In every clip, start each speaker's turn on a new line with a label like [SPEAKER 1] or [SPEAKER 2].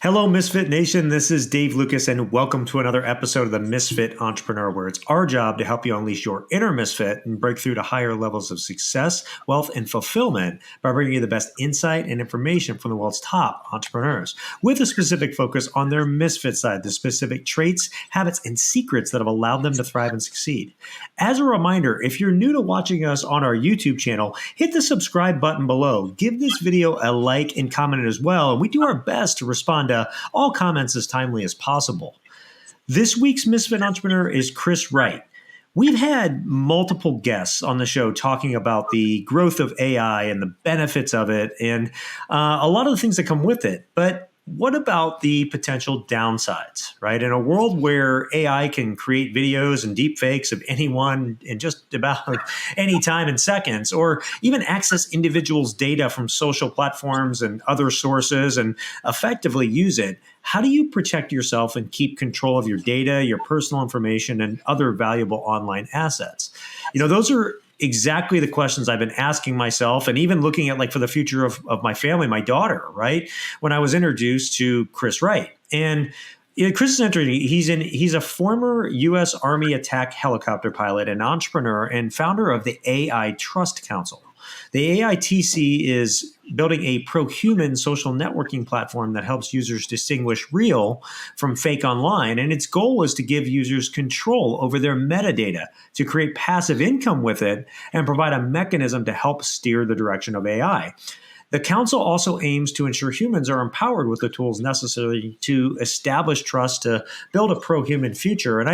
[SPEAKER 1] Hello, Misfit Nation. This is Dave Lukas, and welcome to another episode of the Misfit Entrepreneur, where it's our job to help you unleash your inner misfit and break through to higher levels of success, wealth, and fulfillment by bringing you the best insight and information from the world's top entrepreneurs, with a specific focus on their misfit side, the specific traits, habits, and secrets that have allowed them to thrive and succeed. As a reminder, if you're new to watching us on our YouTube channel, hit the subscribe button below. Give this video a like and comment as well, and we do our best to respond to all comments as timely as possible. This week's Misfit Entrepreneur is Chris Wright. We've had multiple guests on the show talking about the growth of AI and the benefits of it and a lot of the things that come with it. But what about the potential downsides, right? In a world where AI can create videos and deep fakes of anyone in just about any time in seconds, or even access individuals' data from social platforms and other sources and effectively use it, how do you protect yourself and keep control of your data, your personal information, and other valuable online assets? Those are exactly the questions I've been asking myself, and even looking at, like, for the future of my family, my daughter, right? When I was introduced to Chris Wright. And Chris is interesting. He's a former U.S. Army attack helicopter pilot, an entrepreneur, and founder of the AI Trust Council. The AITC is building a pro-human social networking platform that helps users distinguish real from fake online. And its goal is to give users control over their metadata, to create passive income with it, and provide a mechanism to help steer the direction of AI. The council also aims to ensure humans are empowered with the tools necessary to establish trust to build a pro-human future. And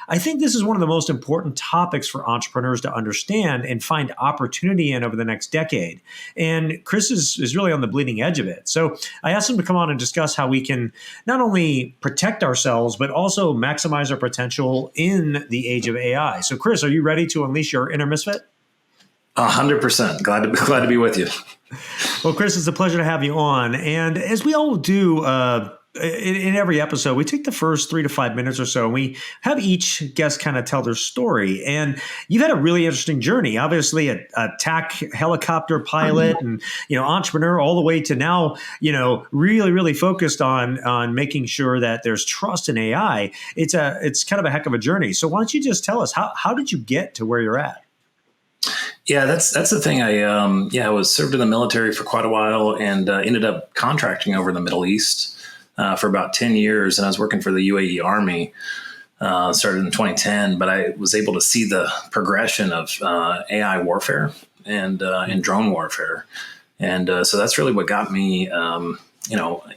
[SPEAKER 1] I think this is one of the most important topics for entrepreneurs to understand and find opportunity in over the next decade. And Chris is really on the bleeding edge of it. So I asked him to come on and discuss how we can not only protect ourselves, but also maximize our potential in the age of AI. So Chris, are you ready to unleash your inner misfit?
[SPEAKER 2] 100%. Glad to be with you.
[SPEAKER 1] Well, Chris, it's a pleasure to have you on. And as we all do in every episode, we take the first 3 to 5 minutes or so, and we have each guest kind of tell their story. And you've had a really interesting journey, obviously a attack helicopter pilot and, entrepreneur, all the way to now, really, really focused on making sure that there's trust in AI. It's kind of a heck of a journey. So why don't you just tell us, how did you get to where you're at?
[SPEAKER 2] Yeah, that's the thing. I was served in the military for quite a while and ended up contracting over in the Middle East for about 10 years. And I was working for the UAE Army, started in 2010, but I was able to see the progression of AI warfare and drone warfare. And so that's really what got me,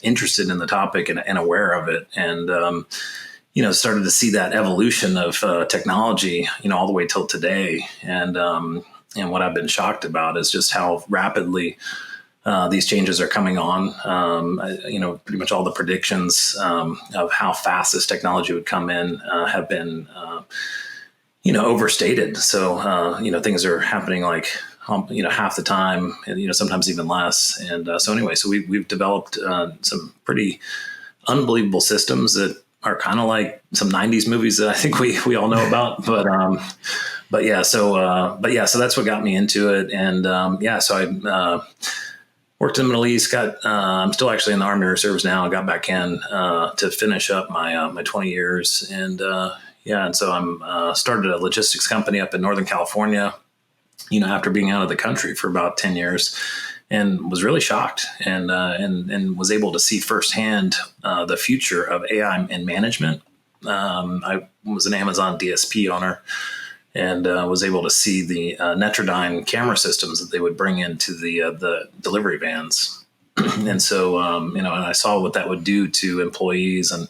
[SPEAKER 2] interested in the topic and aware of it. And, started to see that evolution of technology, all the way till today. And what I've been shocked about is just how rapidly these changes are coming on. Pretty much all the predictions of how fast this technology would come in have been, overstated. So, things are happening like, half the time, and, sometimes even less. And so we've developed some pretty unbelievable systems that are kind of like some 90s movies that I think we all know about, but so that's what got me into it. And so I worked in the Middle East, I'm still actually in the Army Reserves now. I got back in to finish up my 20 years. And so I'm started a logistics company up in Northern California, after being out of the country for about 10 years. And was really shocked and was able to see firsthand the future of AI in management. I was an Amazon DSP owner and was able to see the Netrodyne camera systems that they would bring into the delivery vans. And so, and I saw what that would do to employees and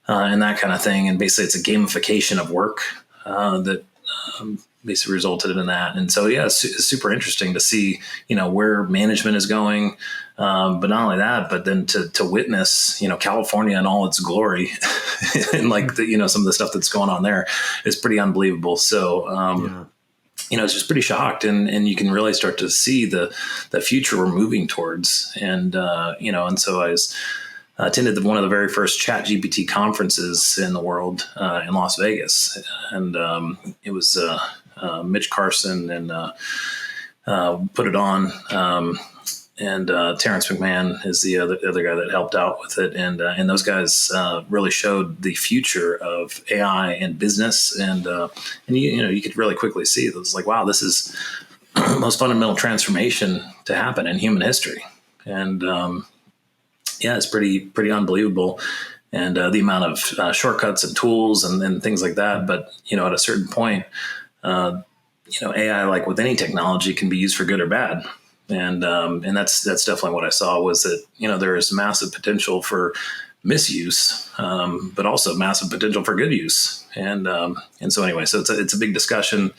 [SPEAKER 2] that kind of thing. And basically, it's a gamification of work that basically resulted in that. And so, it's super interesting to see, where management is going. But not only that, but then to witness, California in all its glory and some of the stuff that's going on there is pretty unbelievable. So, it's just pretty shocked. And you can really start to see the future we're moving towards. And, and so I attended one of the very first ChatGPT conferences in the world in Las Vegas. And it was Mitch Carson and put it on. Terrence McMahon is the other guy that helped out with it, and those guys really showed the future of AI and business, and you could really quickly see it was like, wow, this is the most fundamental transformation to happen in human history, and it's pretty unbelievable, and the amount of shortcuts and tools and things like that. But at a certain point, AI, like with any technology, can be used for good or bad. And that's definitely what I saw, was that, there is massive potential for misuse, but also massive potential for good use. And so anyway, so it's a big discussion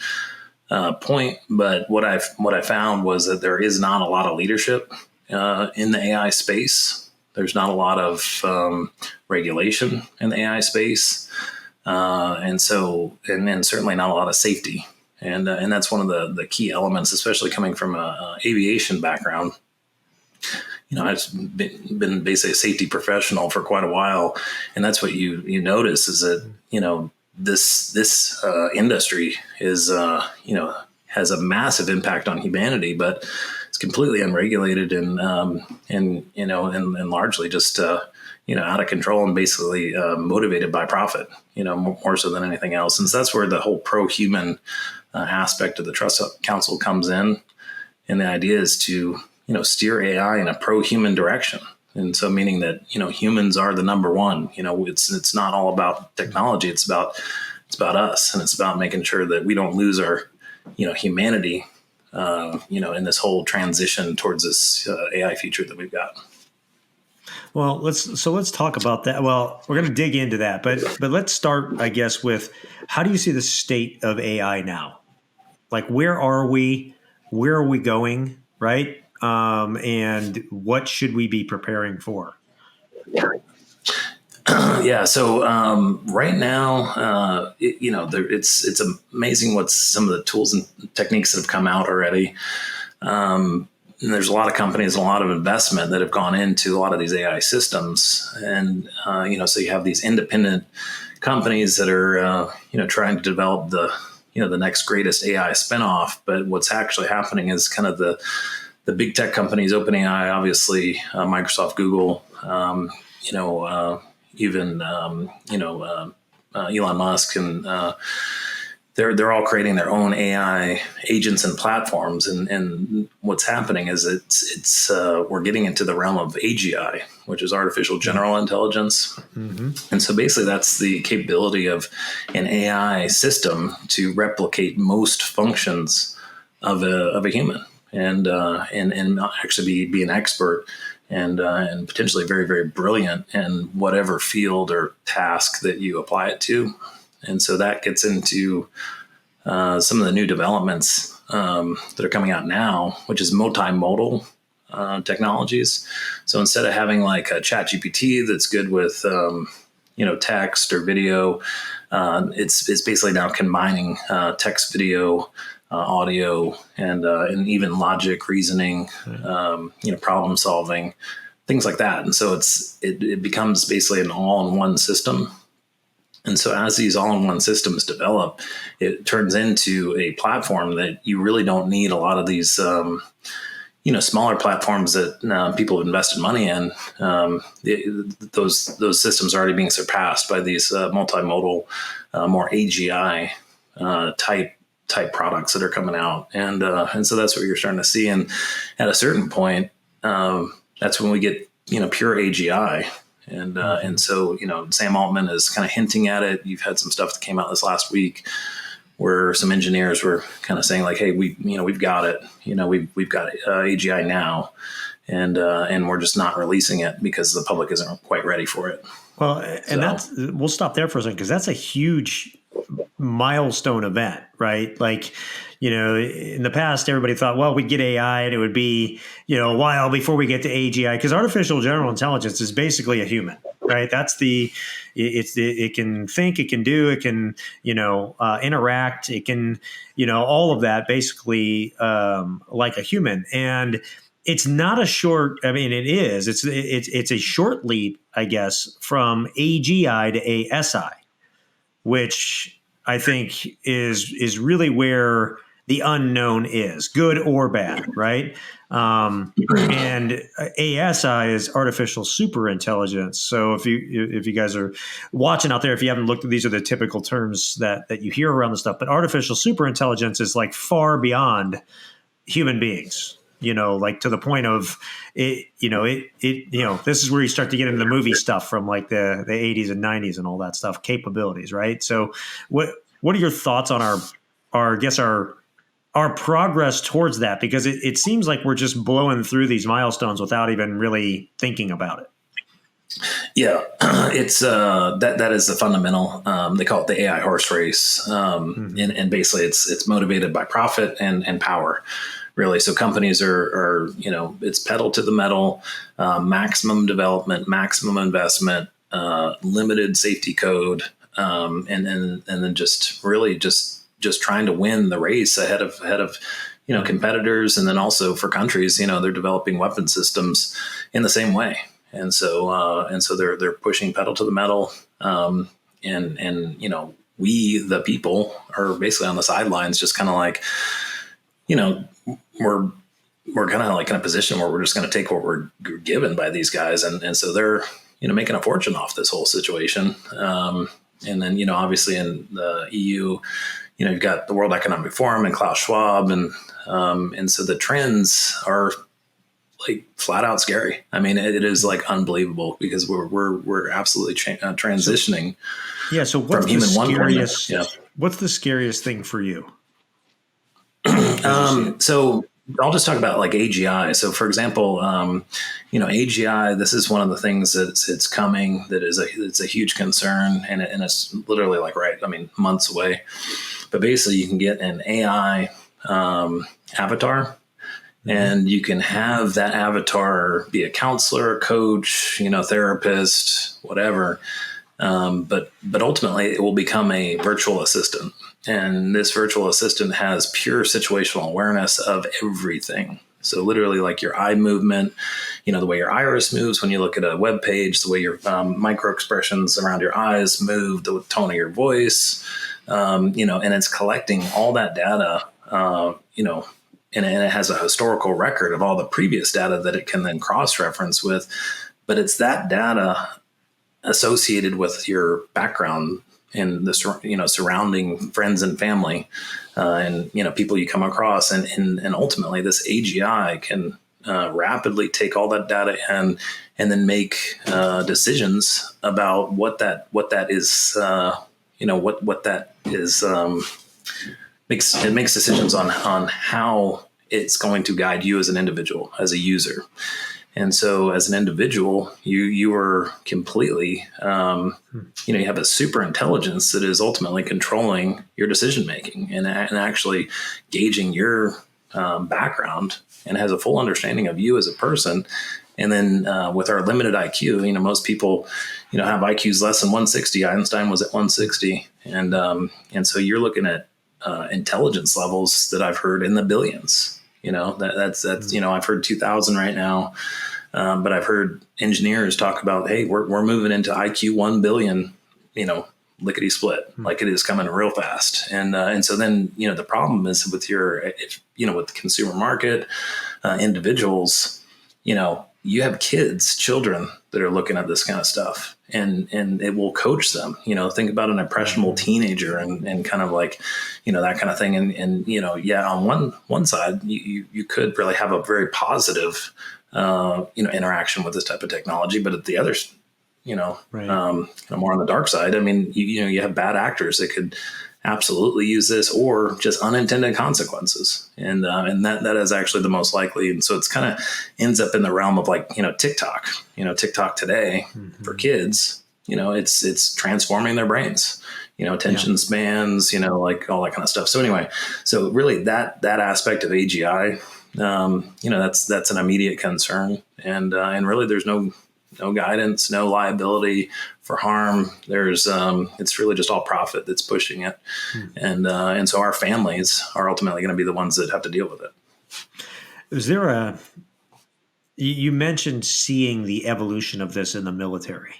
[SPEAKER 2] point. But what I found was that there is not a lot of leadership in the AI space. There's not a lot of regulation in the AI space, and certainly not a lot of safety. And that's one of the key elements, especially coming from a aviation background. I've been basically a safety professional for quite a while, and that's what you notice is that this industry is has a massive impact on humanity, but it's completely unregulated and largely just out of control and basically motivated by profit, more so than anything else. And so that's where the whole pro-human aspect of the Trust Council comes in. And the idea is to, steer AI in a pro-human direction. And so meaning that, humans are the number one. It's not all about technology. It's about us. And it's about making sure that we don't lose our, humanity, in this whole transition towards this AI future that we've got.
[SPEAKER 1] Well, let's talk about that. Well, we're going to dig into that, but let's start, I guess, with how do you see the state of AI now? Like, where are we? Where are we going? Right? And what should we be preparing for?
[SPEAKER 2] Yeah. So right now, it's amazing what some of the tools and techniques that have come out already. And there's a lot of companies and a lot of investment that have gone into a lot of these AI systems. And, so you have these independent companies that are, trying to develop the next greatest AI spinoff. But what's actually happening is kind of the big tech companies, OpenAI, obviously, Microsoft, Google, even, Elon Musk, and they're all creating their own AI agents and platforms. And what's happening is it's we're getting into the realm of AGI, which is artificial general intelligence. Mm-hmm. And so basically that's the capability of an AI system to replicate most functions of a human and actually be an expert and potentially very, very brilliant in whatever field or task that you apply it to. And so that gets into some of the new developments that are coming out now, which is multimodal technologies. So instead of having like a ChatGPT that's good with text or video, it's basically now combining text, video, audio, and even logic, reasoning, problem solving, things like that. And so it becomes basically an all-in-one system. And so as these all-in-one systems develop, it turns into a platform that you really don't need a lot of these, smaller platforms that people have invested money in. Those systems are already being surpassed by these multimodal, more AGI type products that are coming out. And so that's what you're starting to see. And at a certain point, that's when we get, pure AGI. And so, Sam Altman is kind of hinting at it. You've had some stuff that came out this last week where some engineers were kind of saying like, hey, we've got it, we've got AGI now, and we're just not releasing it because the public isn't quite ready for it.
[SPEAKER 1] Well, and we'll stop there for a second, because that's a huge milestone event, right? Like, in the past, everybody thought, well, we'd get AI and it would be, a while before we get to AGI, because artificial general intelligence is basically a human, right? It can think, it can do, it can, interact, it can, all of that basically like a human. And it's not a short, it is, it's a short leap, I guess, from AGI to ASI, which I think is really where the unknown is, good or bad, right? And ASI is artificial superintelligence. So if you guys are watching out there, if you haven't looked at, these are the typical terms that you hear around the stuff. But artificial superintelligence is like far beyond human beings. Like to the point of it. This is where you start to get into the movie stuff from like the 80s and 90s and all that stuff, capabilities, right? So what are your thoughts on our progress towards that? Because it seems like we're just blowing through these milestones without even really thinking about it.
[SPEAKER 2] Yeah, it's that is the fundamental. They call it the AI horse race, and basically it's motivated by profit and power, really. So companies are it's pedal to the metal, maximum development, maximum investment, limited safety code, and then just really just trying to win the race ahead of competitors, and then also for countries, they're developing weapon systems in the same way. And so they're pushing pedal to the metal, and we the people are basically on the sidelines, just kind of like, we're kind of like in a position where we're just going to take what we're given by these guys, and so they're making a fortune off this whole situation. And then obviously in the EU, you've got the World Economic Forum and Klaus Schwab, and so the trends are like flat out scary. I mean, it is like unbelievable, because we're absolutely transitioning.
[SPEAKER 1] So what's the scariest? What's the scariest thing for you?
[SPEAKER 2] So I'll just talk about like AGI. So for example, AGI, this is one of the things it's coming, that it's a huge concern, and it's literally like, months away. But basically you can get an AI avatar, and you can have that avatar be a counselor, coach, therapist, whatever. But ultimately it will become a virtual assistant. And this virtual assistant has pure situational awareness of everything. So literally like your eye movement, the way your iris moves when you look at a web page, the way your micro expressions around your eyes move, the tone of your voice, and it's collecting all that data, and it has a historical record of all the previous data that it can then cross-reference with. But it's that data associated with your background and the surrounding friends and family, and people you come across, and ultimately this AGI can rapidly take all that data and then make decisions about what that is. What that is. Makes decisions on how it's going to guide you as an individual, as a user. And so as an individual, you are completely, you have a super intelligence that is ultimately controlling your decision making, and actually gauging your background, and has a full understanding of you as a person. And then with our limited IQ, most people, have IQs less than 160. Einstein was at 160. And so you're looking at intelligence levels that I've heard in the billions. That's I've heard 2000 right now, but I've heard engineers talk about, hey, we're moving into IQ 1 billion, lickety split, like it is coming real fast. And so then the problem is with with the consumer market, individuals, you have children that are looking at this kind of stuff, and it will coach them. Think about an impressionable teenager and kind of like, that kind of thing. And on one side, you could really have a very positive, interaction with this type of technology, but at the others, more on the dark side. I mean, you have bad actors that could absolutely use this, or just unintended consequences. And that is actually the most likely. And so it's kind of ends up in the realm of like, TikTok, TikTok today for kids, it's transforming their brains, attention spans, like all that kind of stuff. So anyway, so really that aspect of AGI, that's an immediate concern. And really there's no guidance, no liability for harm. There's it's really just all profit that's pushing it. And so our families are ultimately going to be the ones that have to deal with it.
[SPEAKER 1] Is there you mentioned seeing the evolution of this in the military.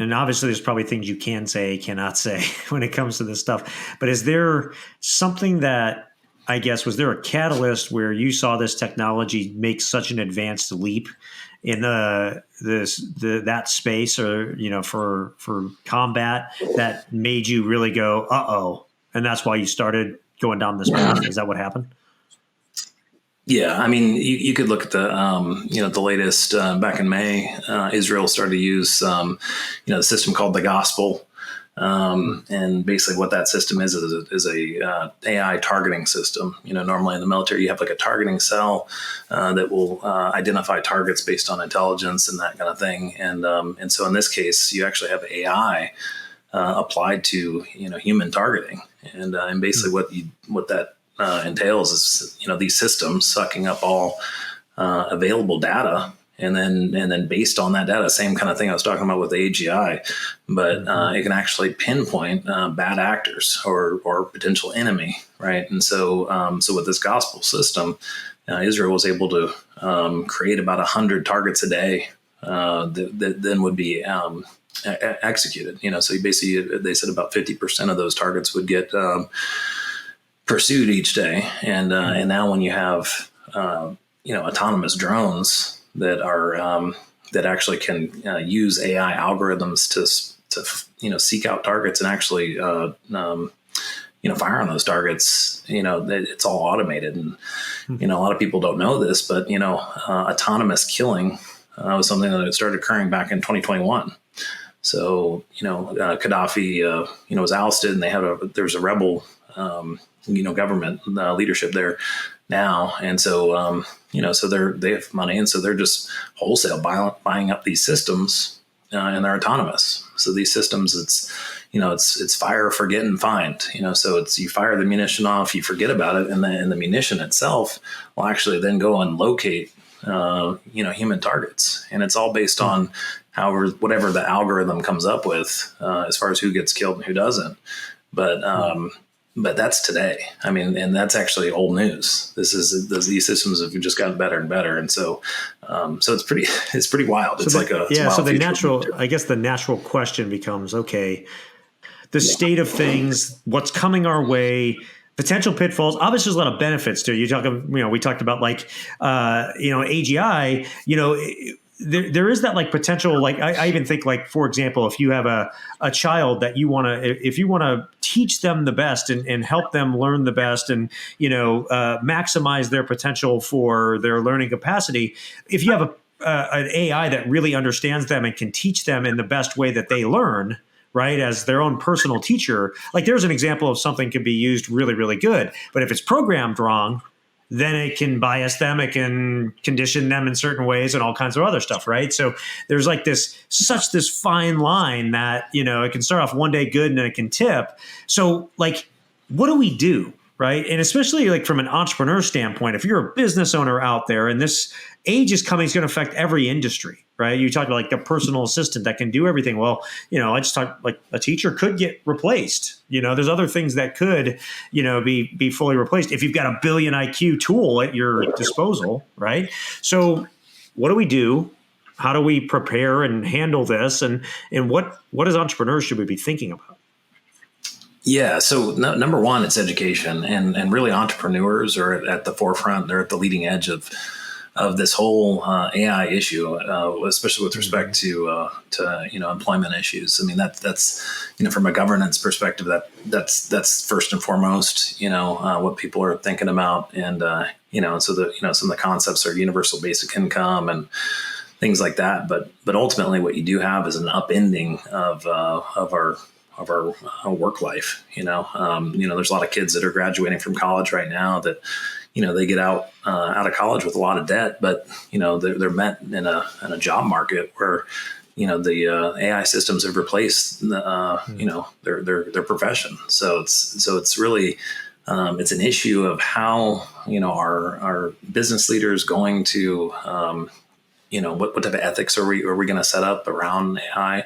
[SPEAKER 1] and obviously there's probably things you can say, cannot say when it comes to this stuff, but is there something that, I guess, was there a catalyst where you saw this technology make such an advanced leap in that space, or for combat, that made you really go, uh-oh, and that's why you started going down this path? Is that what happened?
[SPEAKER 2] Yeah, I mean, you could look at the latest back in May. Israel started to use the system called the gospel, and basically what that system is a AI targeting system. Normally in the military you have like a targeting cell that will identify targets based on intelligence and that kind of thing, and so in this case you actually have AI applied to human targeting, and basically what that entails is these systems sucking up all available data, and then based on that data, same kind of thing I was talking about with the AGI, but it can actually pinpoint bad actors or potential enemy, right? And so with this gospel system, Israel was able to create about 100 targets a day that then would be executed. So basically they said about 50% of those targets would get pursued each day, and now when you have autonomous drones that are that actually can use AI algorithms to seek out targets and actually fire on those targets, it's all automated, and a lot of people don't know this, but autonomous killing was something that started occurring back in 2021. So Gaddafi was ousted, and there's a rebel government leadership there now, and so so they have money, and so they're just wholesale buying up these systems, and they're autonomous. So these systems, it's fire, forget, and find. So it's you fire the munition off, you forget about it, and the munition itself will actually then go and locate human targets, and it's all based on whatever the algorithm comes up with as far as who gets killed and who doesn't. But that's today. I mean, and that's actually old news. These systems have just gotten better and better, and so it's pretty wild. It's
[SPEAKER 1] so the natural question becomes, okay, the state of things, what's coming our way, potential pitfalls. Obviously, there's a lot of benefits to it. We talked about AGI. There is that potential, I even think, for example, if you have a child that you want to teach them the best and help them learn the best and maximize their potential for their learning capacity, if you have an AI that really understands them and can teach them in the best way that they learn, right, as their own personal teacher, there's an example of something could be used really, really good. But if it's programmed wrong, then it can bias them, it can condition them in certain ways and all kinds of other stuff, right? So there's this fine line that, it can start off one day good and then it can tip. So what do we do, right? And especially from an entrepreneur standpoint, if you're a business owner out there and this age is coming, it's going to affect every industry, right? You talked about the personal assistant that can do everything. Well, I just talked a teacher could get replaced. There's other things that could, be fully replaced if you've got a billion IQ tool at your disposal, right? So what do we do? How do we prepare and handle this? And what as entrepreneurs should we be thinking about?
[SPEAKER 2] Yeah. So number one, it's education, and really entrepreneurs are at the forefront. They're at the leading edge of this whole AI issue, especially with respect to employment issues. I mean, that's from a governance perspective, that's first and foremost, what people are thinking about, and so some of the concepts are universal basic income and things like that. But ultimately, what you do have is an upending of our work life. There's a lot of kids that are graduating from college right now that, they get out of college with a lot of debt, but, they're met in a job market where, the AI systems have replaced, their profession. So it's really, it's an issue of how, our business leaders going to, what type of ethics are we going to set up around AI?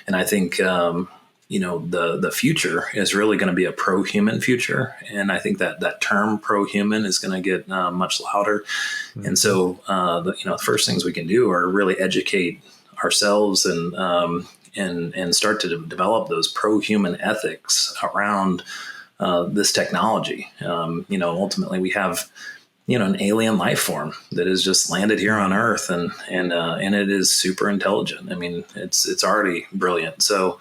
[SPEAKER 2] And I think, the future is really going to be a pro-human future. And I think that term pro-human is going to get much louder. Mm-hmm. And so, the first things we can do are really educate ourselves and and start to develop those pro-human ethics around this technology. Ultimately we have, an alien life form that has just landed here on Earth, and it is super intelligent. I mean, it's already brilliant. So,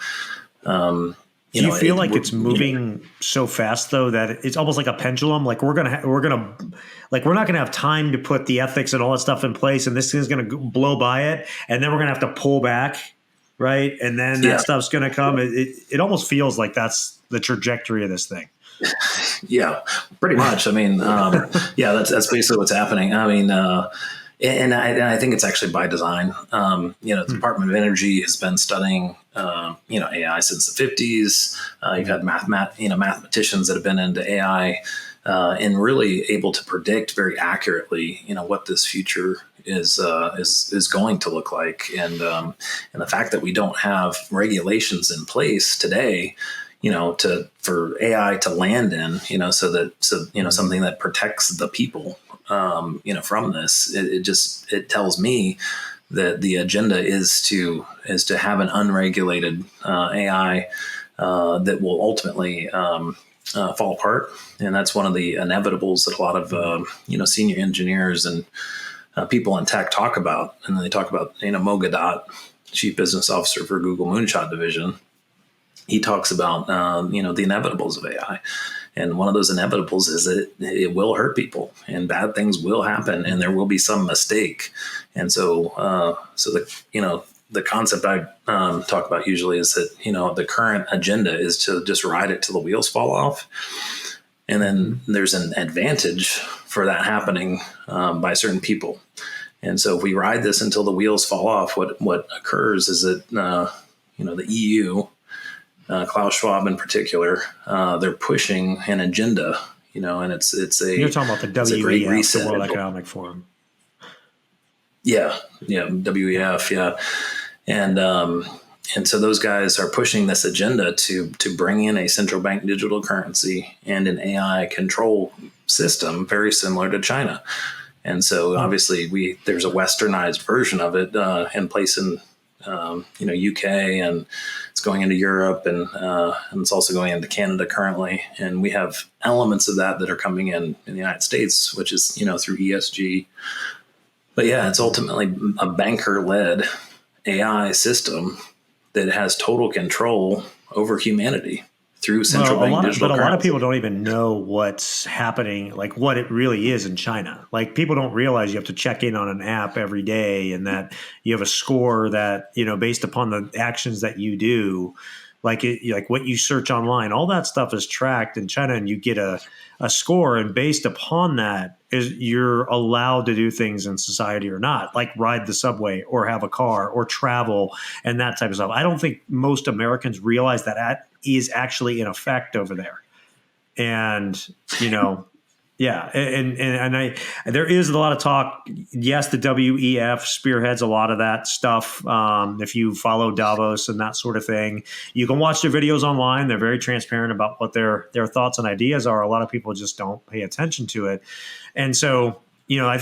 [SPEAKER 1] do you feel like it's moving so fast though that it's almost like a pendulum? Like we're not gonna have time to put the ethics and all that stuff in place, and this thing's gonna blow by it, and then we're gonna have to pull back, right? And then that stuff's gonna come. It almost feels like that's the trajectory of this thing.
[SPEAKER 2] Yeah, pretty much. I mean, that's basically what's happening. I mean, and I think it's actually by design. The Department of Energy has been studying, AI since the 50s. You've had mathematicians that have been into AI and really able to predict very accurately, what this future is going to look like, and the fact that we don't have regulations in place today, for AI to land in, so something that protects the people, from this, it tells me that the agenda is to have an unregulated AI that will ultimately fall apart, and that's one of the inevitables that a lot of senior engineers and people in tech talk about, and then they talk about Mo Gadot, Chief Business Officer for Google Moonshot Division. He talks about, the inevitables of AI. And one of those inevitables is that it will hurt people and bad things will happen and there will be some mistake. And so the concept I talk about usually is that, the current agenda is to just ride it till the wheels fall off. And then there's an advantage for that happening by certain people. And so if we ride this until the wheels fall off, what occurs is that, the EU, Klaus Schwab in particular, they're pushing an agenda, and it's
[SPEAKER 1] you're talking about the WEF, the World Economic Forum.
[SPEAKER 2] Yeah, WEF, yeah, and so those guys are pushing this agenda to bring in a central bank digital currency and an AI control system very similar to China, and so obviously there's a westernized version of it in place in UK, and it's going into Europe, and it's also going into Canada currently. And we have elements of that are coming in the United States, which is, through ESG. But yeah, it's ultimately a banker-led AI system that has total control over humanity through central bank digital currency.
[SPEAKER 1] But a lot of people don't even know what's happening, like what it really is in China. Like people don't realize you have to check in on an app every day and that you have a score that, based upon the actions that you do, like what you search online, all that stuff is tracked in China, and you get a score, and based upon that is you're allowed to do things in society or not, like ride the subway or have a car or travel and that type of stuff. I don't think most Americans realize that is actually in effect over there. And, yeah. And there is a lot of talk. Yes, the WEF spearheads a lot of that stuff. If you follow Davos and that sort of thing, you can watch their videos online. They're very transparent about what their thoughts and ideas are. A lot of people just don't pay attention to it. And so, I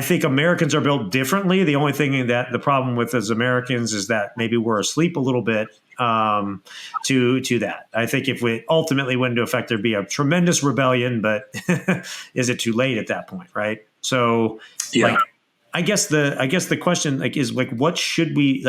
[SPEAKER 1] think Americans are built differently. The only thing that the problem with as Americans is that maybe we're asleep a little bit to that. I think if we ultimately went into effect, there'd be a tremendous rebellion, but is it too late at that point? Right. So I guess the question is what should we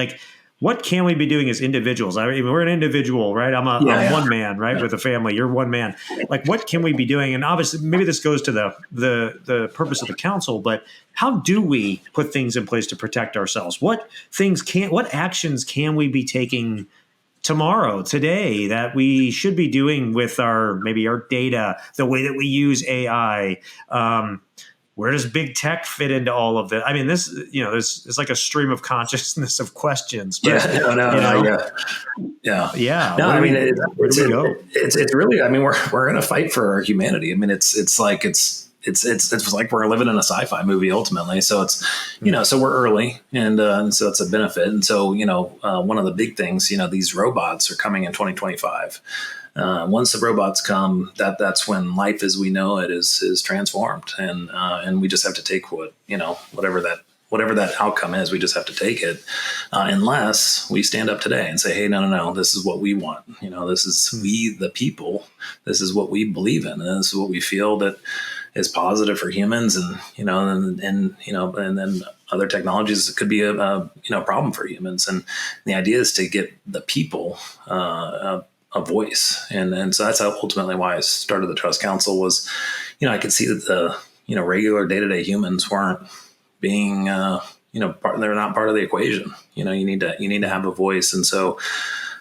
[SPEAKER 1] what can we be doing as individuals? I mean, we're an individual, right? I'm one man, right? With a family, you're one man. Like, what can we be doing? And obviously, maybe this goes to the purpose of the council, but how do we put things in place to protect ourselves? What actions can we be taking tomorrow, today, that we should be doing with our data, the way that we use AI? Where does big tech fit into all of that? I mean, this, it's like a stream of consciousness of questions. But,
[SPEAKER 2] yeah. No, I mean, it's really, I mean, we're in a fight for our humanity. I mean, it's like we're living in a sci-fi movie ultimately. So it's, so we're early, and so it's a benefit. And so, one of the big things, these robots are coming in 2025. Once the robots come, that's when life as we know it is transformed, and we just have to take whatever that whatever that outcome is, we just have to take it, unless we stand up today and say, hey, no, this is what we want. This is we, the people, this is what we believe in. And this is what we feel that is positive for humans. And, and then other technologies could be a problem for humans. And the idea is to get the people, a voice. And so that's ultimately why I started the Trust Council was, I could see that the, regular day-to-day humans weren't being, they're not part of the equation. You need to have a voice. And so,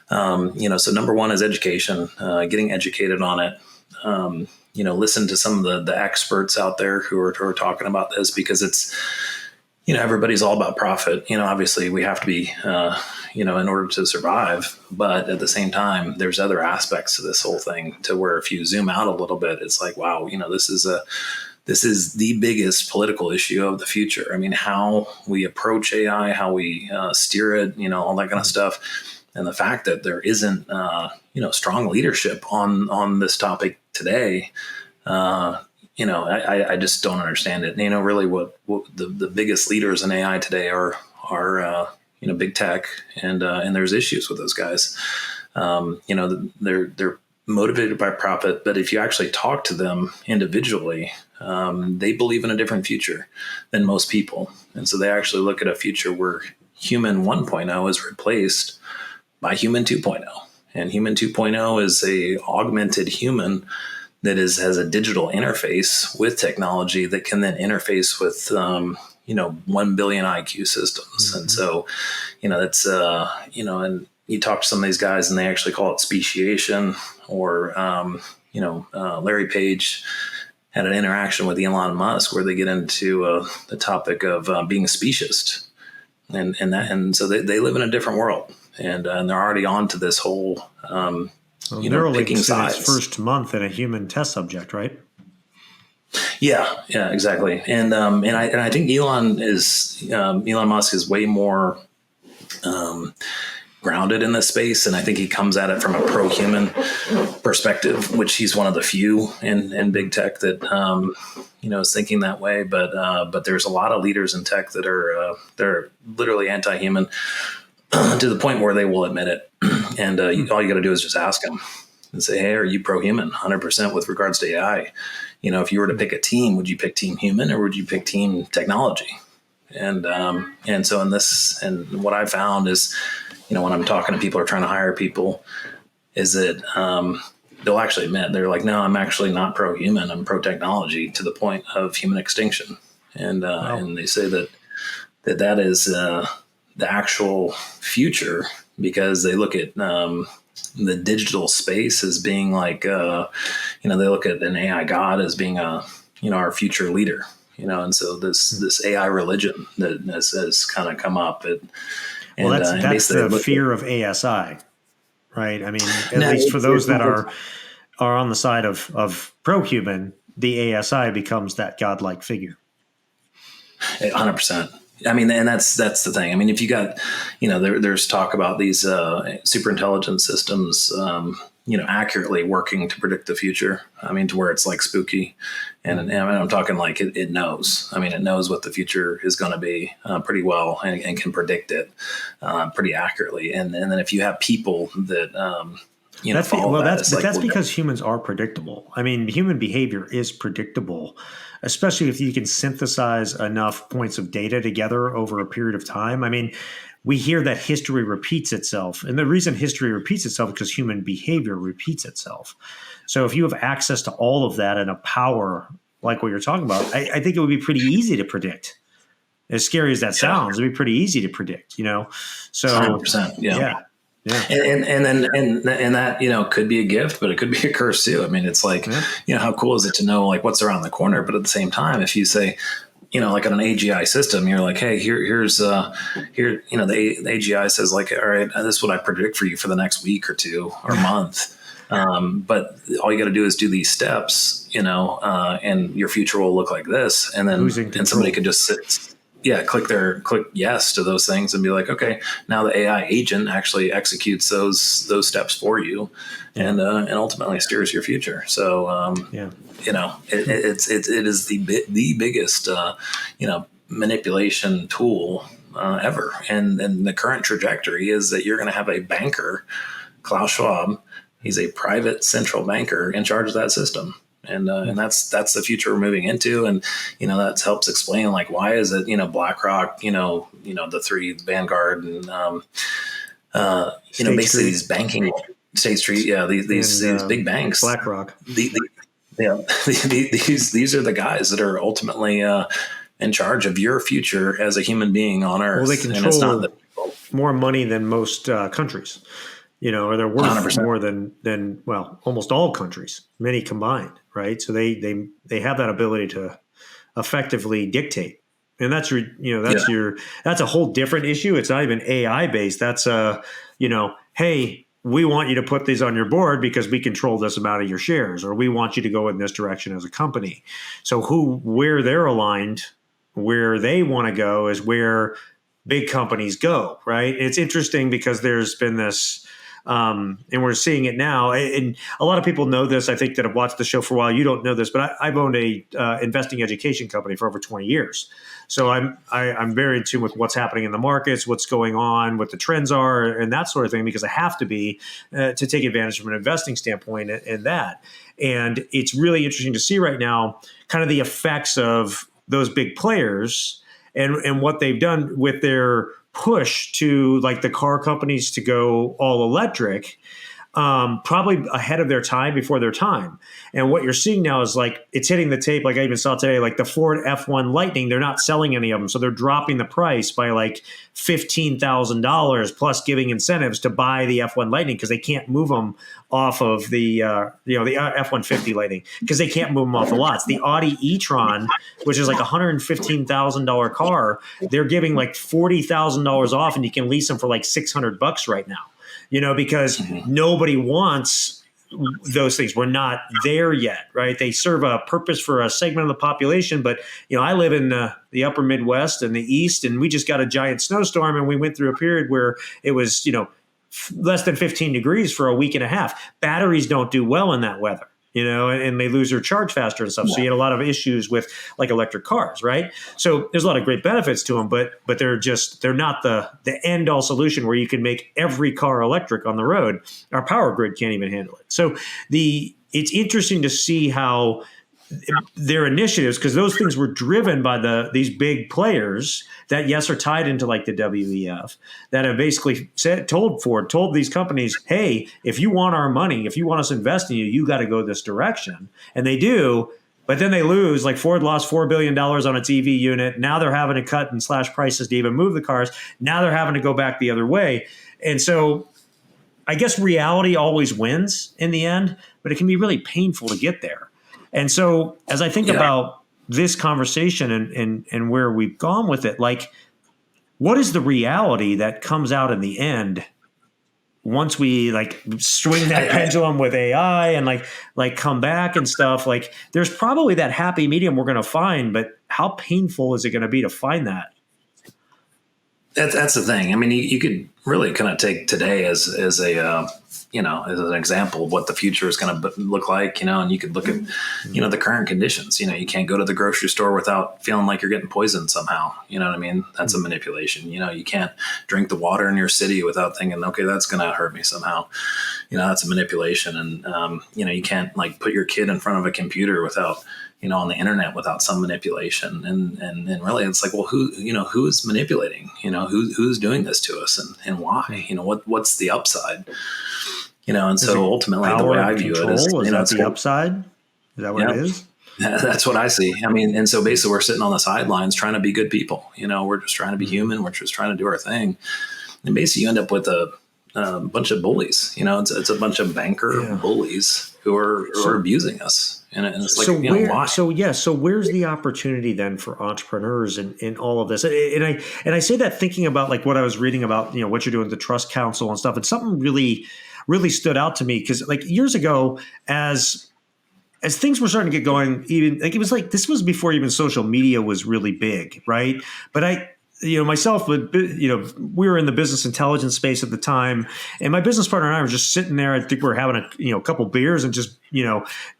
[SPEAKER 2] so number one is education, getting educated on it. Listen to some of the experts out there who are talking about this, because it's, everybody's all about profit. Obviously we have to be, in order to survive, but at the same time, there's other aspects to this whole thing to where if you zoom out a little bit, it's like, wow, this is the biggest political issue of the future. I mean, how we approach AI, how we steer it, all that kind of stuff. And the fact that there isn't, strong leadership on this topic today, I just don't understand it. Really what the biggest leaders in AI today are big tech, and there's issues with those guys. They're motivated by profit, but if you actually talk to them individually, they believe in a different future than most people. And so they actually look at a future where human 1.0 is replaced by human 2.0. And human 2.0 is a augmented human that has a digital interface with technology that can then interface with, 1 billion IQ systems. Mm-hmm. And so, that's, and you talk to some of these guys and they actually call it speciation, or, Larry Page had an interaction with Elon Musk where they get into the topic of being a speciest, and so they live in a different world, and they're already on to this whole, picking sides.
[SPEAKER 1] Its first month in a human test subject, right?
[SPEAKER 2] Yeah, exactly. And I think Elon Musk is way more grounded in this space, and I think he comes at it from a pro-human perspective, which he's one of the few in big tech that is thinking that way. But there's a lot of leaders in tech that are they're literally anti-human to the point where they will admit it. And all you got to do is just ask them and say, hey, are you pro-human 100% with regards to AI? If you were to pick a team, would you pick team human or would you pick team technology? And so in this, and what I found is, when I'm talking to people or trying to hire people, is that they'll actually admit, they're like, no, I'm actually not pro-human, I'm pro-technology to the point of human extinction. And
[SPEAKER 1] Wow.
[SPEAKER 2] And they say that is the actual future, because they look at the digital space as being like, they look at an AI god as being our future leader, and so this AI religion that has kind of come up.
[SPEAKER 1] That's the fear of ASI, right? I mean, at least for those that are on the side of pro-human, the ASI becomes that godlike figure.
[SPEAKER 2] 100%. I mean, and that's the thing. I mean, if you got, there's talk about these superintelligence systems, accurately working to predict the future. I mean, to where it's like spooky. And I'm talking like it knows. I mean, it knows what the future is going to be pretty well, and can predict it pretty accurately. And then if you have people that,
[SPEAKER 1] that's because humans are predictable. I mean, human behavior is predictable, especially if you can synthesize enough points of data together over a period of time. I mean, we hear that history repeats itself. And the reason history repeats itself is because human behavior repeats itself. So if you have access to all of that and a power like what you're talking about, I think it would be pretty easy to predict. As scary as that sounds, it'd be pretty easy to predict, So
[SPEAKER 2] 100%,
[SPEAKER 1] yeah.
[SPEAKER 2] And that, could be a gift, but it could be a curse too. I mean, it's like, how cool is it to know like what's around the corner? But at the same time, if you say, like on an AGI system, you're like, hey, here's the AGI says like, all right, this is what I predict for you for the next week or two or month. But all you got to do is do these steps, and your future will look like this. And then somebody could just click yes to those things and be like, okay, now the AI agent actually executes those steps for you, and ultimately steers your future. So, it is the biggest, manipulation tool ever. And the current trajectory is that you're going to have a banker, Klaus Schwab. He's a private central banker in charge of that system. And that's the future we're moving into. And, that helps explain like, why is it, BlackRock, the three Vanguard and, basically
[SPEAKER 1] Street.
[SPEAKER 2] these banking State Street. Yeah. These big banks,
[SPEAKER 1] BlackRock.
[SPEAKER 2] these are the guys that are ultimately, in charge of your future as a human being on Earth.
[SPEAKER 1] Well, they control more money than most countries, or they're worth 100%. More than almost all countries, many combined, right? So they have that ability to effectively dictate, and that's a whole different issue. It's not even AI based. That's hey, we want you to put these on your board because we control this amount of your shares, or we want you to go in this direction as a company. So where they're aligned, where they want to go is where big companies go, right? It's interesting because there's been this, and we're seeing it now. And a lot of people know this. I think that have watched the show for a while. You don't know this, but I've owned a investing education company for over 20 years. So I'm very in tune with what's happening in the markets, what's going on, what the trends are, and that sort of thing, because I have to be to take advantage from an investing standpoint in that. And it's really interesting to see right now kind of the effects of those big players and what they've done with their push to like the car companies to go all electric, probably ahead of their time, before their time. And what you're seeing now is like it's hitting the tape. Like I even saw today, like the Ford F1 Lightning, they're not selling any of them. So they're dropping the price by like $15,000 plus giving incentives to buy the F1 Lightning because they can't move them off of the F-150 Lightning because they can't move them off the lots. The Audi e-tron, which is like $115,000 car, they're giving like $40,000 off and you can lease them for like $600 right now. Because nobody wants those things. We're not there yet, right? They serve a purpose for a segment of the population. But, I live in the upper Midwest and the East, and we just got a giant snowstorm, and we went through a period where it was, less than 15 degrees for a week and a half. Batteries don't do well in that weather. And they lose their charge faster and stuff. Yeah. So you had a lot of issues with like electric cars, right? So there's a lot of great benefits to them, but they're not the end all solution where you can make every car electric on the road. Our power grid can't even handle it. So it's interesting to see how their initiatives, because those things were driven by these big players that, yes, are tied into like the WEF, that have basically told these companies, hey, if you want our money, if you want us to invest in you, you got to go this direction. And they do, but then they lose. Like Ford lost $4 billion on its EV unit. Now they're having to cut and slash prices to even move the cars. Now they're having to go back the other way. And so I guess reality always wins in the end, but it can be really painful to get there. And so as I think about this conversation and where we've gone with it, like what is the reality that comes out in the end once we like swing that pendulum with AI and like come back and stuff? Like there's probably that happy medium we're going to find, but how painful is it going to be to find that?
[SPEAKER 2] That's the thing. I mean, you could really kind of take today as as an example of what the future is going to look like, and you could look at, the current conditions. You can't go to the grocery store without feeling like you're getting poisoned somehow. You know what I mean? That's a manipulation. You can't drink the water in your city without thinking, okay, that's going to hurt me somehow. That's a manipulation. And, you can't like put your kid in front of a computer without, on the internet without some manipulation. And really it's like, well, who is manipulating, who's doing this to us and why, what's the upside, and so ultimately the way I view it is
[SPEAKER 1] that the upside? Is that what it is?
[SPEAKER 2] That's what I see. I mean, and so basically we're sitting on the sidelines trying to be good people, we're just trying to be human. We're just trying to do our thing. And basically you end up with a bunch of bullies, it's a bunch of banker bullies who are abusing us. And it's like, why?
[SPEAKER 1] So where's the opportunity then for entrepreneurs in all of this? And I say that thinking about like what I was reading about, what you're doing with the Trust Council and stuff. And something really, really stood out to me because like years ago, as things were starting to get going, even like it was like this was before even social media was really big, right? But myself, but we were in the business intelligence space at the time, and my business partner and I were just sitting there. I think we were having a couple beers and just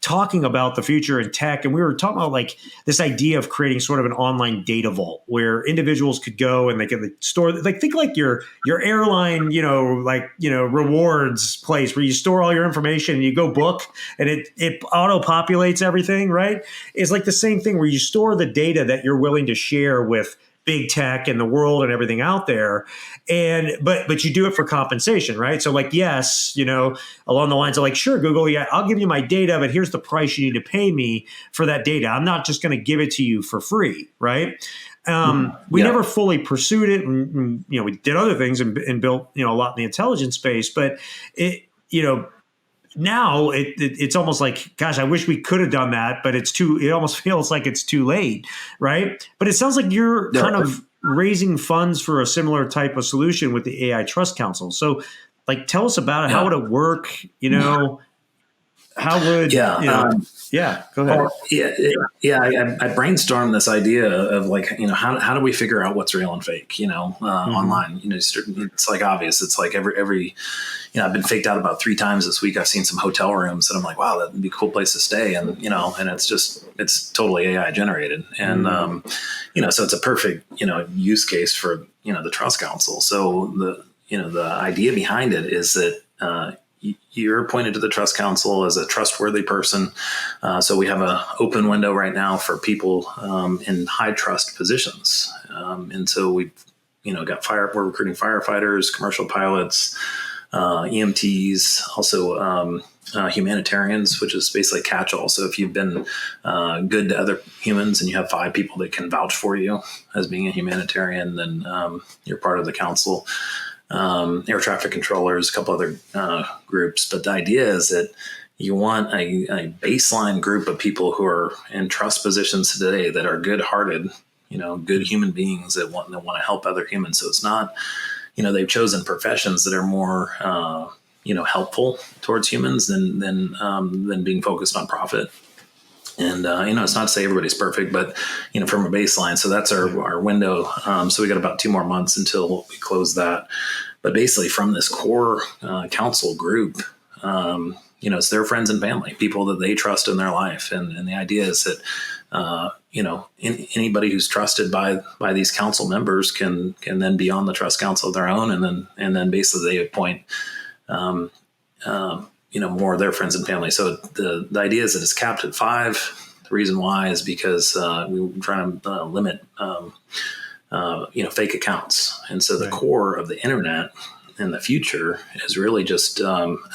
[SPEAKER 1] talking about the future in tech, and we were talking about like this idea of creating sort of an online data vault where individuals could go and they could store, like think like your airline, rewards place where you store all your information and you go book and it auto populates everything, right? It's like the same thing where you store the data that you're willing to share with big tech and the world and everything out there. And, but you do it for compensation, right? So like, yes, along the lines of like, sure, Google, yeah, I'll give you my data, but here's the price you need to pay me for that data. I'm not just going to give it to you for free. Right. We never fully pursued it. And we did other things and built, a lot in the intelligence space, but now it's almost like, gosh, I wish we could have done that, but it almost feels like it's too late. Right. But it sounds like you're kind of raising funds for a similar type of solution with the AI Trust Council. So like, tell us about it. How would it work? How would, go ahead.
[SPEAKER 2] I brainstormed this idea of like, how do we figure out what's real and fake, online, it's like obvious. It's like every, I've been faked out about 3 times this week. I've seen some hotel rooms and I'm like, wow, that'd be a cool place to stay. And, and it's totally AI generated. And, so it's a perfect, use case for, the Trust Council. So the idea behind it is that, you're appointed to the Trust Council as a trustworthy person. So we have an open window right now for people in high trust positions. And so we've, we're recruiting firefighters, commercial pilots, EMTs, also humanitarians, which is basically catch-all. So if you've been good to other humans and you have 5 people that can vouch for you as being a humanitarian, then you're part of the council. Air traffic controllers, a couple other groups. But the idea is that you want a baseline group of people who are in trust positions today that are good-hearted, good human beings that want to help other humans. So it's not, they've chosen professions that are more, helpful towards humans than being focused on profit. And, it's not to say everybody's perfect, but, from a baseline. So that's our window. So we got about 2 more months until we close that. But basically from this core council group, it's their friends and family, people that they trust in their life. And the idea is that, anybody who's trusted by these council members can then be on the Trust Council of their own. And then basically they appoint, more of their friends and family. So the idea is that it's capped at 5. The reason why is because we were trying to limit, fake accounts. And so the core of the internet in the future is really just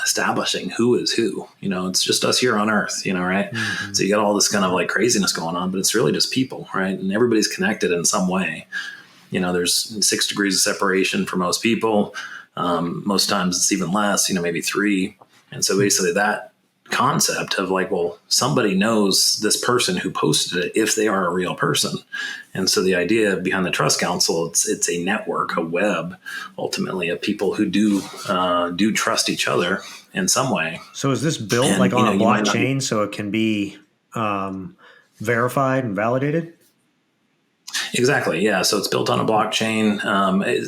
[SPEAKER 2] establishing who is who. It's just us here on Earth, right? Mm-hmm. So you got all this kind of like craziness going on, but it's really just people, right? And everybody's connected in some way. There's 6 degrees of separation for most people. Most times it's even less, maybe 3. And so basically that concept of like, well, somebody knows this person who posted it if they are a real person. And so the idea behind the Trust Council, it's a network, a web, ultimately, of people who do trust each other in some way.
[SPEAKER 1] So is this built on a blockchain so it can be verified and validated?
[SPEAKER 2] Exactly. Yeah. So it's built on a blockchain.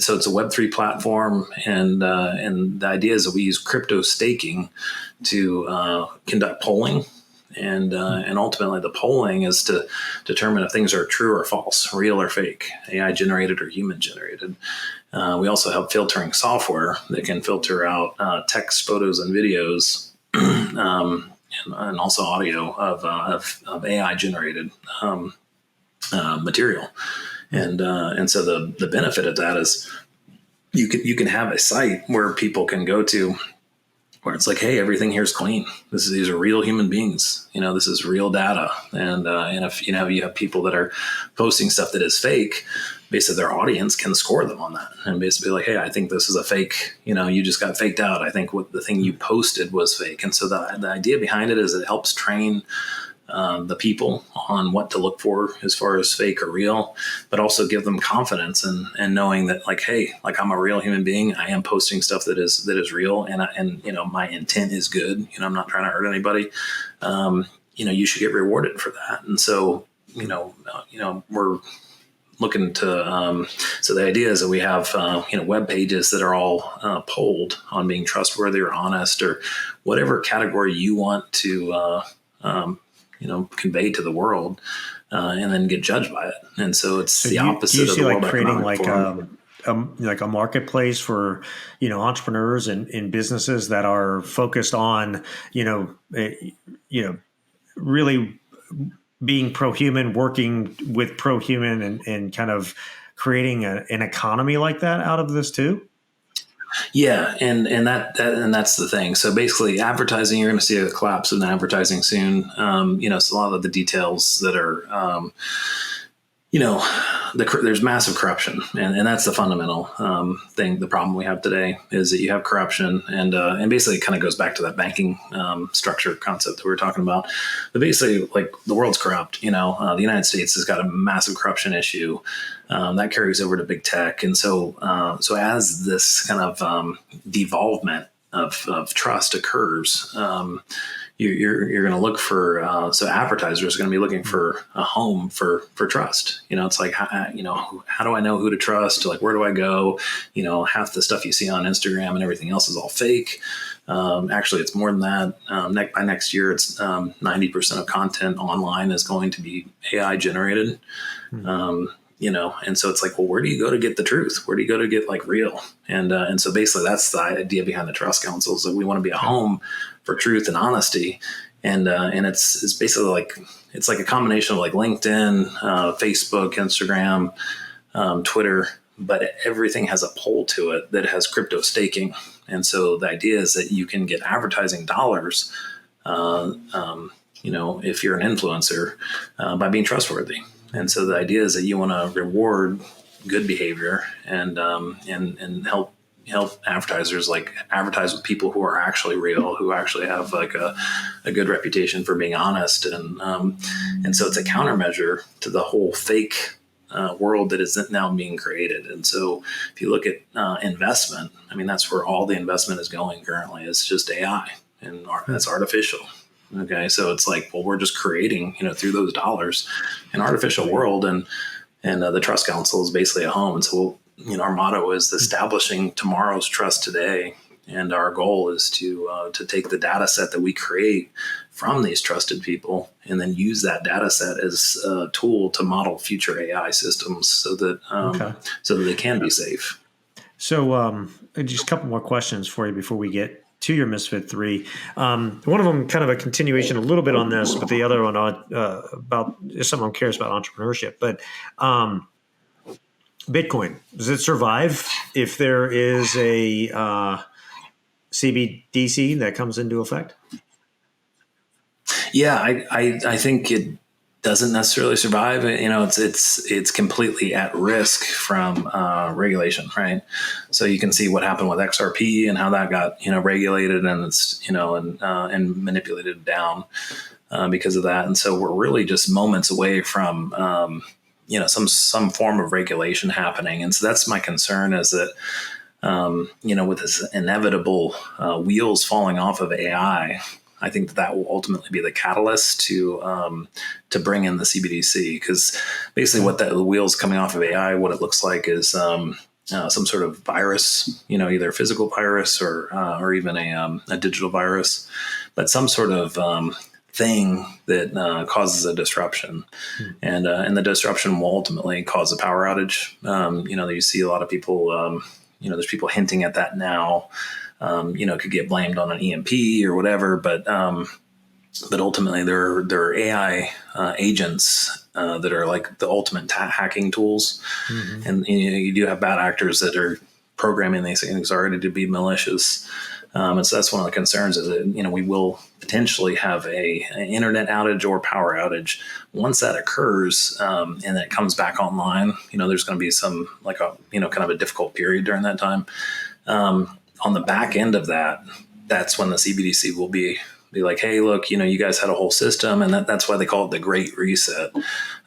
[SPEAKER 2] So it's a Web3 platform. And the idea is that we use crypto staking to conduct polling. And ultimately the polling is to determine if things are true or false, real or fake, AI generated or human generated. We also have filtering software that can filter out text, photos, and videos, and also audio of AI generated material. And so the benefit of that is you can have a site where people can go to where it's like, hey, everything here is clean. These are real human beings. This is real data. And if you have people that are posting stuff that is fake, basically their audience can score them on that and basically like, hey, I think this is a fake. You just got faked out. I think the thing you posted was fake. And so the idea behind it is it helps train the people on what to look for as far as fake or real, but also give them confidence and knowing that like, hey, like I'm a real human being. I am posting stuff that is real. And my intent is good. I'm not trying to hurt anybody. You should get rewarded for that. And so, we're looking to, so the idea is that we have, web pages that are all polled on being trustworthy or honest or whatever category you want to, convey to the world, and then get judged by it. And so it's the opposite
[SPEAKER 1] do you
[SPEAKER 2] of
[SPEAKER 1] see
[SPEAKER 2] the
[SPEAKER 1] like
[SPEAKER 2] World
[SPEAKER 1] creating
[SPEAKER 2] Economic
[SPEAKER 1] like
[SPEAKER 2] Forum.
[SPEAKER 1] like a marketplace for, entrepreneurs and businesses that are focused on, really being pro-human, working with pro-human and kind of creating an economy like that out of this too?
[SPEAKER 2] Yeah, and that's the thing. So basically, advertising, you're going to see a collapse in advertising soon. So a lot of the details that are, there's massive corruption, and that's the fundamental thing. The problem we have today is that you have corruption, and basically it kind of goes back to that banking structure concept that we were talking about. But basically, like the world's corrupt. The United States has got a massive corruption issue that carries over to big tech, and so as this kind of devolvement of trust occurs. You're going to look for, so advertisers are going to be looking for a home for trust. It's like, how do I know who to trust? Like, where do I go? Half the stuff you see on Instagram and everything else is all fake. Actually, it's more than that. By next year, it's 90% of content online is going to be AI generated. And so it's like, well, where do you go to get the truth? Where do you go to get like real? And so basically that's the idea behind the Trust Council, is that we want to be a home for truth and honesty. And it's basically like, it's like a combination of like LinkedIn, Facebook, Instagram, Twitter, but everything has a pole to it that has crypto staking. And so the idea is that you can get advertising dollars, if you're an influencer, by being trustworthy. And so the idea is that you want to reward good behavior and help advertisers like advertise with people who are actually real, who actually have like a good reputation for being honest. And so it's a countermeasure to the whole fake world that is now being created. And so if you look at investment, I mean, that's where all the investment is going currently. It's just AI and that's artificial. Okay. So it's like, well, we're just creating, through those dollars an artificial world. And the Trust Council is basically a home. And so, our motto is establishing tomorrow's trust today. And our goal is to take the data set that we create from these trusted people and then use that data set as a tool to model future AI systems so that they can be safe.
[SPEAKER 1] So just a couple more questions for you before we get to your Misfit 3. One of them kind of a continuation a little bit on this, but the other one about if someone cares about entrepreneurship. But Bitcoin, does it survive if there is a CBDC that comes into effect?
[SPEAKER 2] Yeah, I think it doesn't necessarily survive. It's completely at risk from regulation, right? So you can see what happened with XRP and how that got regulated and it's and manipulated down because of that. And so we're really just moments away from some form of regulation happening. And so that's my concern, is that with this inevitable wheels falling off of AI, I think that will ultimately be the catalyst to bring in the CBDC, because basically what the wheels coming off of AI, what it looks like is some sort of virus, either a physical virus or even a digital virus, but some sort of thing that causes a disruption, and the disruption will ultimately cause a power outage. You see a lot of people, there's people hinting at that now. Could get blamed on an EMP or whatever, but ultimately there are AI agents that are like the ultimate hacking tools, and you do have bad actors that are programming these things already to be malicious, and so that's one of the concerns, is that we will potentially have an internet outage or power outage. Once that occurs and it comes back online, there's going to be some like a kind of a difficult period during that time. On the back end of that, that's when the CBDC will be like, hey, look, you guys had a whole system, and that's why they call it the Great Reset.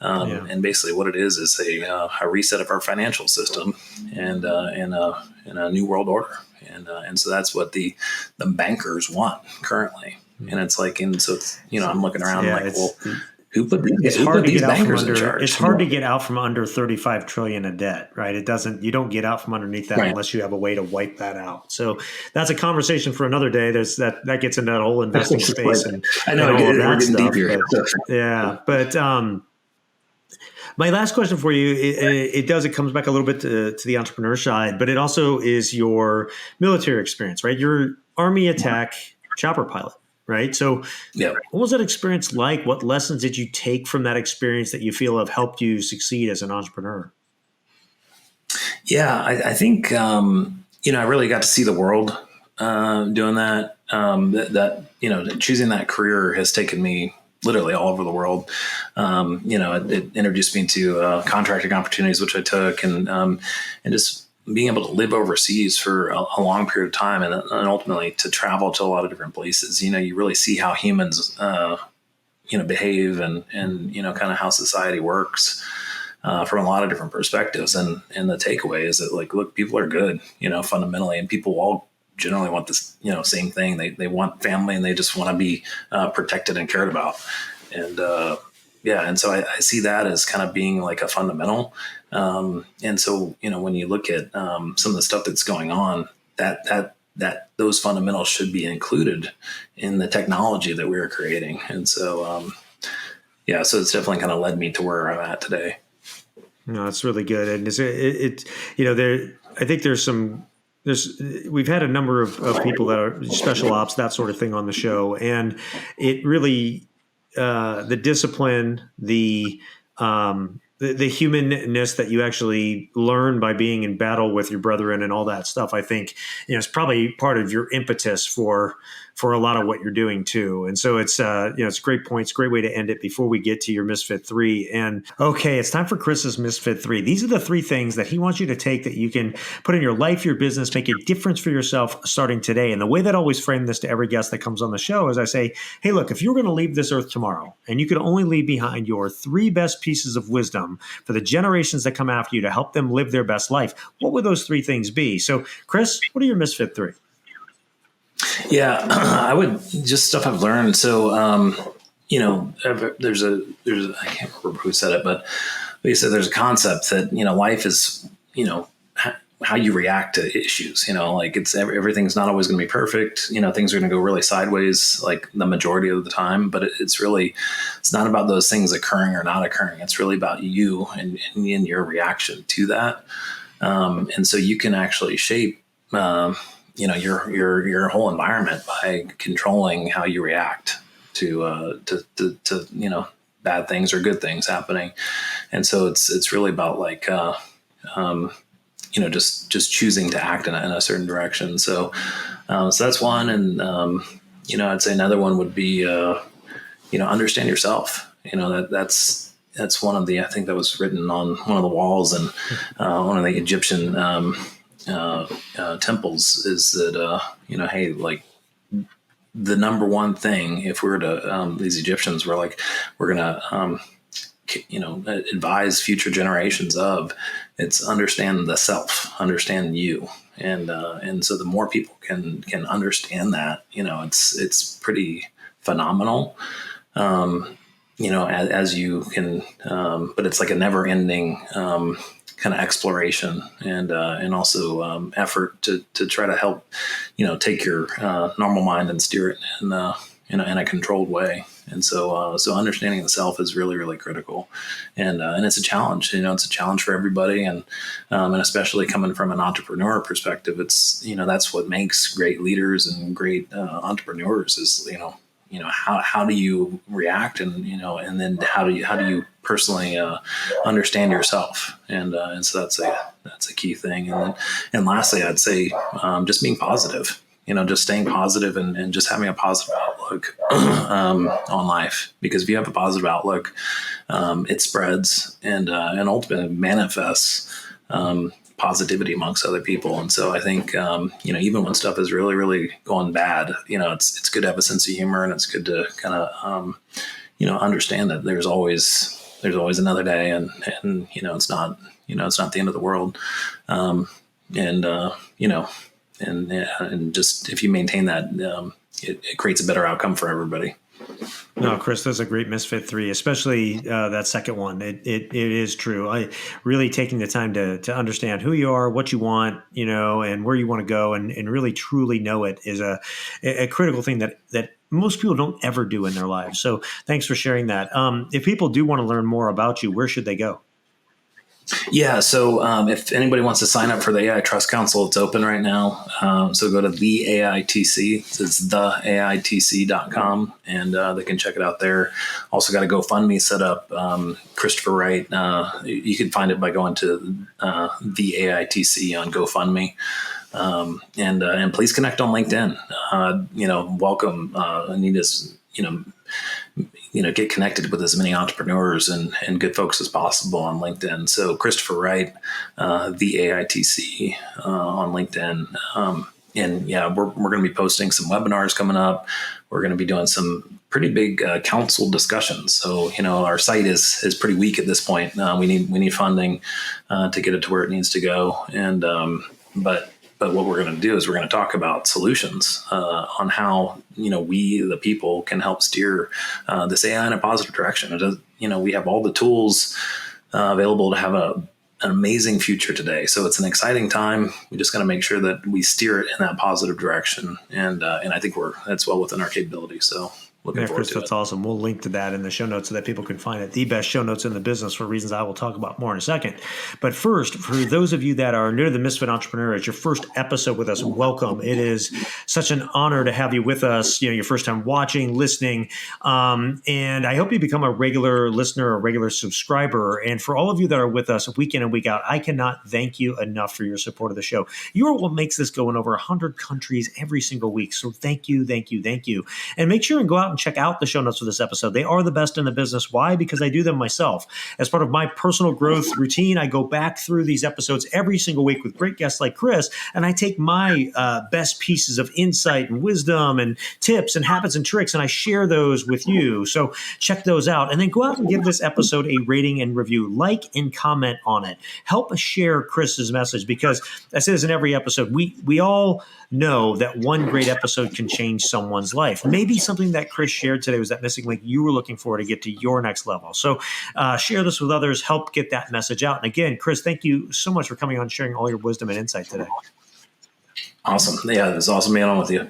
[SPEAKER 2] And basically, what it is a reset of our financial system and in a new world order. And so that's what the bankers want currently. And it's like, and so it's, I'm looking around
[SPEAKER 1] it's
[SPEAKER 2] who
[SPEAKER 1] hard
[SPEAKER 2] put
[SPEAKER 1] to
[SPEAKER 2] these
[SPEAKER 1] get out from
[SPEAKER 2] bankers in
[SPEAKER 1] under.
[SPEAKER 2] charge?
[SPEAKER 1] It's hard to get out from under 35 trillion of debt, right? It doesn't. You don't get out from underneath that
[SPEAKER 2] Right.
[SPEAKER 1] unless you have a way to wipe that out. So that's a conversation for another day. There's that gets into that whole investing space and
[SPEAKER 2] I know
[SPEAKER 1] all of
[SPEAKER 2] we're
[SPEAKER 1] that
[SPEAKER 2] getting
[SPEAKER 1] stuff.
[SPEAKER 2] deep here.
[SPEAKER 1] But my last question for you, it comes back a little bit to the entrepreneur side, but it also is your military experience, right? You're Army attack chopper pilot, right? So
[SPEAKER 2] Yeah.
[SPEAKER 1] what was that experience like? What lessons did you take from that experience that you feel have helped you succeed as an entrepreneur?
[SPEAKER 2] Yeah, I think I really got to see the world doing that. Choosing that career has taken me literally all over the world. It introduced me to contracting opportunities, which I took, and just being able to live overseas for a long period of time, and ultimately to travel to a lot of different places. You really see how humans behave and kind of how society works. From a lot of different perspectives. And the takeaway is that, like, look, people are good, fundamentally, and people all generally want this, same thing. They want family, and they just want to be protected and cared about. And and so I see that as kind of being like a fundamental. And so, when you look at some of the stuff that's going on, that those fundamentals should be included in the technology that we're creating. And so, so it's definitely kind of led me to where I'm at today.
[SPEAKER 1] No, it's really good, and I think we've had a number of people that are special ops, that sort of thing on the show, and it really the discipline, the humanness that you actually learn by being in battle with your brethren and all that stuff. I think it's probably part of your impetus for a lot of what you're doing too. And so it's it's a great point. It's a great way to end it before we get to your Misfit 3. And okay, it's time for Chris's Misfit 3. These are the 3 things that he wants you to take that you can put in your life, your business, make a difference for yourself starting today. And the way that I always frame this to every guest that comes on the show is I say, hey, look, if you're going to leave this earth tomorrow and you could only leave behind your 3 best pieces of wisdom for the generations that come after you to help them live their best life, what would those 3 things be? So Chris, what are your Misfit 3?
[SPEAKER 2] Yeah, I would just stuff I've learned. So, there's I can't remember who said it, but he said there's a concept that, life is, how you react to issues, like everything's not always going to be perfect. Things are going to go really sideways, like the majority of the time, but it's not about those things occurring or not occurring. It's really about you and your reaction to that. And so you can actually shape, your whole environment by controlling how you react to bad things or good things happening. And so it's really about like, just choosing to act in a certain direction. So that's one. And, I'd say another one would be, understand yourself. That's one of the, I think that was written on one of the walls and one of the Egyptian temples is that, hey, like the number one thing, if we were to, these Egyptians were like, we're going to, advise future generations of, it's understand the self, understand you. And so the more people can understand that, it's pretty phenomenal. As you can, but it's like a never ending, kind of exploration and also effort to try to help, take your normal mind and steer it in a controlled way. And so understanding the self is really, really critical, and it's a challenge. It's a challenge for everybody, and especially coming from an entrepreneur perspective, it's that's what makes great leaders and great entrepreneurs is how do you react, and and then how do you personally understand yourself, and so that's a key thing. And lastly, I'd say just being positive. Just staying positive and just having a positive outlook on life. Because if you have a positive outlook, it spreads and ultimately manifests positivity amongst other people. And so I think even when stuff is really, really going bad, it's good to have a sense of humor, and it's good to kind of understand that there's always another day, and it's not the end of the world, and just if you maintain that, it creates a better outcome for everybody.
[SPEAKER 1] No, Chris, that's a great Misfit 3, especially that second one. It is true. I really taking the time to understand who you are, what you want, and where you want to go, and really truly know it is a critical thing that most people don't ever do in their lives. So thanks for sharing that. If people do want to learn more about you, where should they go?
[SPEAKER 2] Yeah. So if anybody wants to sign up for the AI Trust Council, it's open right now. So go to the AITC. It's theaitc.com, and they can check it out there. Also got a GoFundMe set up. Christopher Wright. You can find it by going to the AITC on GoFundMe. And please connect on LinkedIn. Welcome. Anita's, get connected with as many entrepreneurs and good folks as possible on LinkedIn. So Christopher Wright, the AITC on LinkedIn. We're going to be posting some webinars coming up. We're going to be doing some pretty big council discussions. So, our site is pretty weak at this point. We need funding to get it to where it needs to go. And, but what we're going to do is we're going to talk about solutions on how, we, the people, can help steer this AI in a positive direction. It does, we have all the tools available to have an amazing future today. So it's an exciting time. We just got to make sure that we steer it in that positive direction. And I think that's well within our capabilities. So looking forward
[SPEAKER 1] Chris,
[SPEAKER 2] to
[SPEAKER 1] that's
[SPEAKER 2] it.
[SPEAKER 1] awesome. We'll link to that in the show notes so that people can find it. The best show notes in the business for reasons I will talk about more in a second. But first, for those of you that are new to the Misfit Entrepreneur, it's your first episode with us. Welcome. It is such an honor to have you with us. Your first time watching, listening. And I hope you become a regular listener, a regular subscriber. And for all of you that are with us week in and week out, I cannot thank you enough for your support of the show. You are what makes this go in over 100 countries every single week. So thank you, thank you, thank you. And make sure and go out and check out the show notes for this episode. They are the best in the business. Why? Because I do them myself. As part of my personal growth routine, I go back through these episodes every single week with great guests like Chris, and I take my best pieces of insight and wisdom and tips and habits and tricks, and I share those with you. So check those out. And then go out and give this episode a rating and review. Like and comment on it. Help us share Chris's message, because I say this in every episode, we all know that one great episode can change someone's life. Maybe something that Chris shared today was that missing link you were looking for to get to your next level. So share this with others, help get that message out. And again, Chris, thank you so much for coming on, sharing all your wisdom and insight today.
[SPEAKER 2] Awesome. Yeah, it was awesome being on with you.